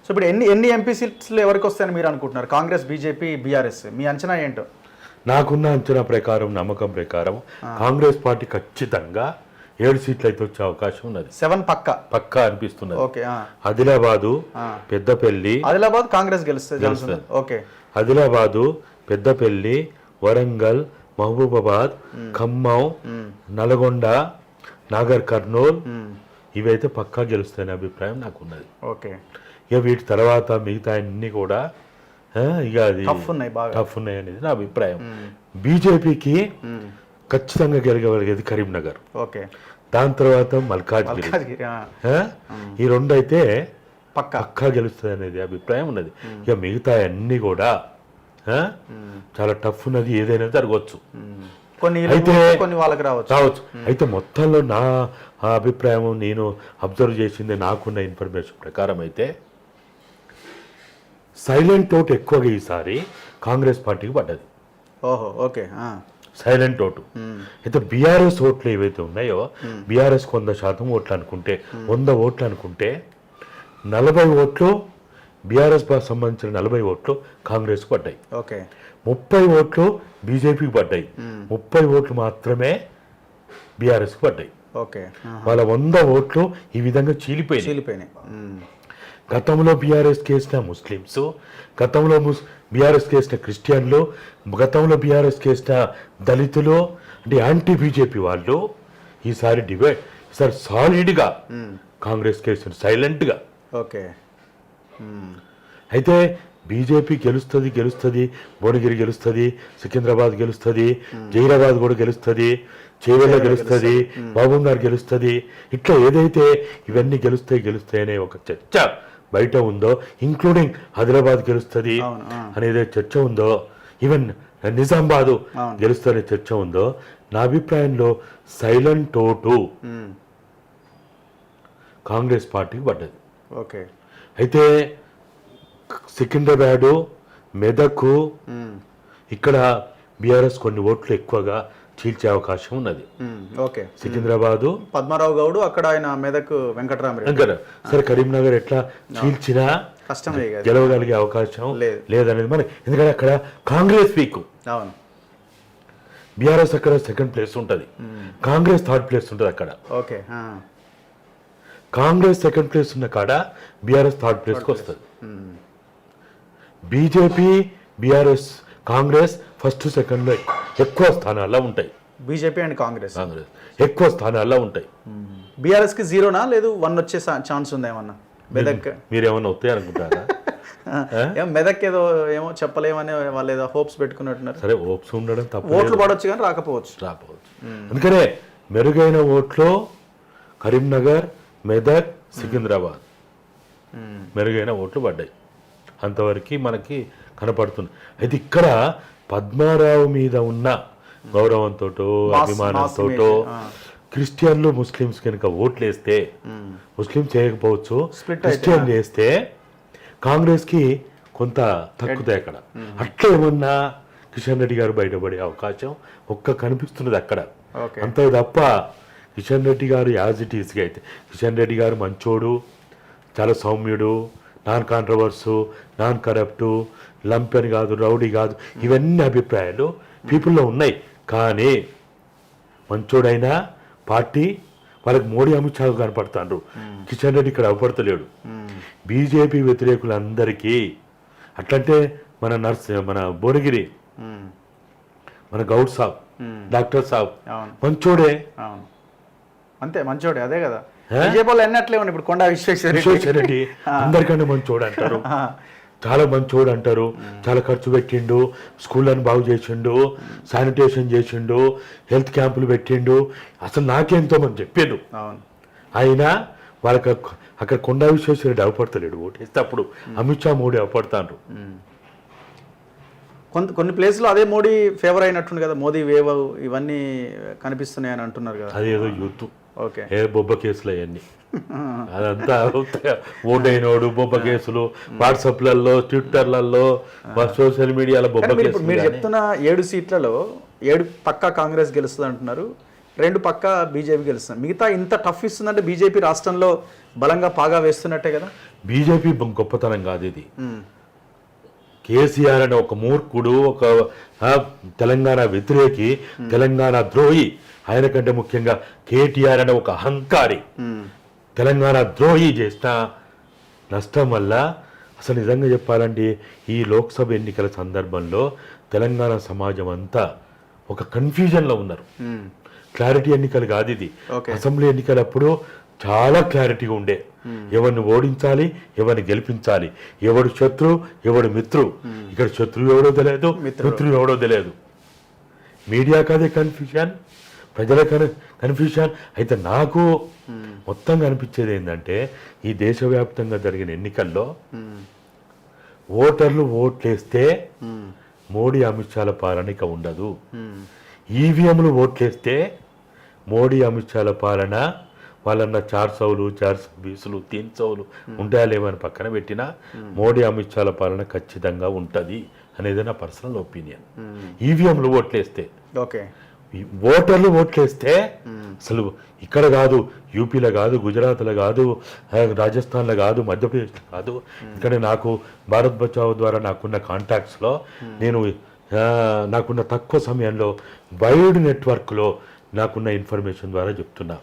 So ఇప్పుడు ఎన్ని MP సీట్స్లు ఎవరికి వస్తాయని మీరు అనుకుంటున్నారు? కాంగ్రెస్, బీజేపీ, బీఆర్ఎస్, మీ అంచనా ఏంటో? నాకున్న అంచనా ప్రకారం, నమ్మకం ప్రకారం కాంగ్రెస్ పార్టీ ఖచ్చితంగా 7 సీట్లు అయితే వచ్చే అవకాశం ఉన్నది. 7 పక్కా అనిపిస్తున్నది. ఓకే. ఆదిలాబాదు, పెద్దపల్లి, ఆదిలాబాద్ కాంగ్రెస్ గెలుస్తుంది. ఓకే. ఆదిలాబాదు, పెద్దపల్లి, వరంగల్, మహబూబాబాద్, ఖమ్మం, నల్గొండ, నాగర్ కర్నూల్ ఇవైతే పక్కా గెలుస్తాయనే అభిప్రాయం నాకున్నది. ఓకే. ఇక వీటి తర్వాత మిగతా అన్ని కూడా ఇక అది టఫ్ ఉన్నాయి అనేది నా అభిప్రాయం. బీజేపీకి ఖచ్చితంగా గెలగలిగేది కరీంనగర్. ఓకే. దాని తర్వాత మల్కాజ్గిరి. ఈ రెండు అయితే పక్కా గెలుస్తుంది అనేది అభిప్రాయం ఉన్నది. ఇక మిగతా అన్ని కూడా చాలా టఫ్ ఉన్నది, ఏదైనా జరగవచ్చు. కొన్ని వాళ్ళకి రావచ్చు. అయితే మొత్తంలో నా అభిప్రాయం, నేను అబ్జర్వ్ చేసింది, నాకున్న ఇన్ఫర్మేషన్ ప్రకారం అయితే సైలెంట్ ఓటు ఎక్కువగా ఈసారి కాంగ్రెస్ పార్టీకి పడ్డది. ఓహో. ఓకే. Silent vote. అయితే బీఆర్ఎస్ ఓట్లు ఏవైతే ఉన్నాయో, బీఆర్ఎస్ 100% ఓట్లు అనుకుంటే, 100 ఓట్లు అనుకుంటే 40 ఓట్లు బీఆర్ఎస్ సంబంధించిన 40 ఓట్లు కాంగ్రెస్కి పడ్డాయి. ఓకే. 30 ఓట్లు బీజేపీకి పడ్డాయి. 30 ఓట్లు మాత్రమే బీఆర్ఎస్కి పడ్డాయి. ఓకే. వాళ్ళ 100 ఓట్లు ఈ విధంగా చీలిపోయినాయి. గతంలో బీఆర్ఎస్ కేసిన ముస్లిమ్స్, గతంలో బీఆర్ఎస్ కేసిన క్రిస్టియన్లు, గతంలో బీఆర్ఎస్ కేసిన దళితులు, అంటే యాంటీ బీజేపీ వాళ్ళు ఈసారి సాలిడ్గా కాంగ్రెస్ కేసిన సైలెంట్గా. ఓకే. అయితే బీజేపీ గెలుస్తుంది, భువనగిరి గెలుస్తుంది, సికింద్రాబాద్ గెలుస్తుంది, జైరాబాద్ కూడా గెలుస్తుంది, చేవెళ్ళ గెలుస్తుంది, మహబూబ్నగర్ గెలుస్తుంది. ఇట్లా ఏదైతే ఇవన్నీ గెలుస్తాయి అనే ఒక చర్చ బయట ఉందో, ఇంక్లూడింగ్ ఆదిలాబాద్ గెలుస్తుంది అనేది చర్చ ఉందో, ఈవెన్ నిజామాబాద్ గెలుస్తుంది చర్చ ఉందో, నా అభిప్రాయంలో సైలెంట్ ఓటు కాంగ్రెస్ పార్టీకి పడ్డది. ఓకే. అయితే సికింద్రాబాదు, మెదక్ ఇక్కడ బీఆర్ఎస్ కొన్ని ఓట్లు ఎక్కువగా చీల్చే అవకాశం ఉన్నది. ఓకే. సికింద్రాబాదు పద్మారావు గౌడ్, అక్కడ ఆయన మెదక్ వెంకటరామరెడ్డి. సరే, కరీంనగర్ ఎట్లా చీల్చినా కష్టమే, గెలవగలిగే అవకాశం లేదనేది మనకి. ఎందుకంటే అక్కడ కాంగ్రెస్ వీక్, బీఆర్ఎస్ అక్కడ సెకండ్ ప్లేస్ ఉంటుంది, కాంగ్రెస్ థర్డ్ ప్లేస్ ఉంటుంది అక్కడ. ఓకే. కాంగ్రెస్ సెకండ్ ప్లేస్ ఉన్న కాడ బీఆర్ఎస్ థర్డ్ ప్లేస్కి వస్తుంది. బీజేపీ, బీఆర్ఎస్, కాంగ్రెస్ ఫస్ట్ సెకండ్లో ఎక్కువ స్థానాల్లో ఉంటాయి. బీజేపీ అండ్ కాంగ్రెస్ ఎక్కువ స్థానాల్లో ఉంటాయి. బీఆర్ఎస్కి 0నా లేదు 1 వచ్చే ఛాన్స్ ఉందా ఏమన్నా? మెదక్ మీరేమన్నా వస్తాయి అనుకుంటారా? మెదక్ ఏమో చెప్పలేమని వాళ్ళు ఏదో హోప్స్ పెట్టుకున్నట్టున్నారు. సరే, హోప్స్ ఉండడం తప్ప, ఓట్లు పడవచ్చు కానీ రాకపోవచ్చు. అందుకనే మెరుగైన ఓట్లు కరీంనగర్, మెదక్, సికింద్రాబాద్ మెరుగైన ఓట్లు పడ్డాయి. అంతవరకు మనకి కనపడుతుంది. అయితే ఇక్కడ పద్మారావు మీద ఉన్న గౌరవంతో, అభిమానంతో క్రిస్టియన్లు ముస్లిమ్స్ కనుక ఓట్లు వేస్తే, ముస్లిమ్స్ చేయకపోవచ్చు, క్రిస్టియన్ చేస్తే కాంగ్రెస్కి కొంత తక్కువ అక్కడ. అట్లా ఏమన్నా కిషన్ రెడ్డి గారు బయటపడే అవకాశం కనిపిస్తున్నది అక్కడ. అంతే తప్ప కిషన్ రెడ్డి గారు యాజ్ ఇట్ ఈస్గా అయితే, కిషన్ రెడ్డి గారు మంచోడు, చాలా సౌమ్యుడు, నాన్ కాంట్రవర్సు, నాన్ కరప్టు, లంపెన్ కాదు, రౌడీ కాదు, ఇవన్నీ అభిప్రాయాలు పీపుల్లో ఉన్నాయి. కానీ మంచోడైనా పార్టీ వాళ్ళకి మోడీ, అమిత్ షా కనపడుతాండ్రు, కిషన్ రెడ్డి ఇక్కడ అవపడతలేడు. బీజేపీ వ్యతిరేకులందరికీ అట్లంటే మన భువనగిరి, మన గౌడ్ సాబ్, డాక్టర్ సాబ్ మంచోడే, అంతే మంచోడే, అదే కదా. బీజేపీ అన్నట్లే ఉన్నాయి. ఇప్పుడు కొండా విశ్వేశ్వరరెడ్డి అందరికంటే మంచోడు అంటారు, చాలా మంచోడు అంటారు. చాలా ఖర్చు పెట్టిండు, స్కూళ్ళని బాగు చేసిండు, శానిటేషన్ చేసిండు, హెల్త్ క్యాంపులు పెట్టిండు, అసలు నాకెంతో మంది చెప్పాడు. అయినా వాళ్ళకి అక్కడ కొండా విశ్వేశ్వరరెడ్డి అవపడతలేడు. ఓటేస్తే అప్పుడు అమిత్ షా, మోడీ అవపడతాండ్రు. కొన్ని ప్లేస్లో అదే మోడీ ఫేవర్ అయినట్టుంది కదా, మోదీ వేవ్ ఇవన్నీ కనిపిస్తున్నాయని అంటున్నారు కదా. అదేదో యూత్ ఓకే, ఏ బొబ్బ కేసులు అవన్నీ, అదంతా ఓటైనోడు బొబ్బ కేసులు, వాట్సాప్లలో, ట్విట్టర్లలో, సోషల్ మీడియాలో బొబ్బ కేసులు. మీరు చెప్తున్న 7 సీట్లలో 7 పక్కా కాంగ్రెస్ గెలుస్తుంది అంటున్నారు, 2 పక్కా బీజేపీ గెలుస్తుంది. మిగతా ఇంత టఫ్ ఇస్తుందంటే బీజేపీ రాష్ట్రంలో బలంగా పాగా వేస్తున్నట్టే కదా. బీజేపీ గొప్పతనం కాదు ఇది. ఉమ్, కేసీఆర్ అనే ఒక మూర్ఖుడు, ఒక తెలంగాణ వ్యతిరేకి, తెలంగాణ ద్రోహి, ఆయన కంటే ముఖ్యంగా కేటీఆర్ అనే ఒక అహంకారి ఉమ్, తెలంగాణ ద్రోహి చేసిన నష్టం వల్ల అసలు నిజంగా చెప్పాలంటే ఈ లోక్సభ ఎన్నికల సందర్భంలో తెలంగాణ సమాజం అంతా ఒక కన్ఫ్యూజన్లో ఉన్నారు. ఉమ్, క్లారిటీ ఎన్నికలు కాదు ఇది. ఓకే. అసెంబ్లీ ఎన్నికలప్పుడు చాలా క్లారిటీగా ఉండే, ఎవరిని ఓడించాలి, ఎవరిని గెలిపించాలి, ఎవడు శత్రు, ఎవడు మిత్రు. ఇక్కడ శత్రువు ఎవడో తెలియదు, మిత్రుడు ఎవడో తెలియదు. మీడియాకు అదే కన్ఫ్యూజన్, ప్రజలకు కన్ఫ్యూజన్. అయితే నాకు మొత్తంగా అనిపించేది ఏంటంటే ఈ దేశవ్యాప్తంగా జరిగిన ఎన్నికల్లో ఉమ్, ఓటర్లు ఓట్లేస్తే ఉమ్, మోడీ అమిత్ షాల పాలన ఇక ఉండదు. ఉమ్, ఈవీఎంలు ఓట్లేస్తే మోడీ అమిత్ షాల పాలన వాళ్ళన్న 400, 420, 300 ఉంటాయా లేవని పక్కన పెట్టినా మోడీ అమిత్ షాల పాలన ఖచ్చితంగా ఉంటుంది అనేది నా పర్సనల్ ఒపీనియన్. ఈవీఎంలు ఓట్లేస్తే, ఓకే. ఓటర్లు ఓట్లేస్తే అసలు ఇక్కడ కాదు, యూపీలో కాదు, గుజరాత్లో కాదు, రాజస్థాన్లో కాదు, మధ్యప్రదేశ్లో కాదు, ఇక్కడ నాకు భారత్ బచావో ద్వారా నాకున్న కాంటాక్ట్స్లో నేను నాకున్న తక్కువ సమయంలో వైడ్ నెట్వర్క్లో నాకున్న ఇన్ఫర్మేషన్ ద్వారా చెప్తున్నా.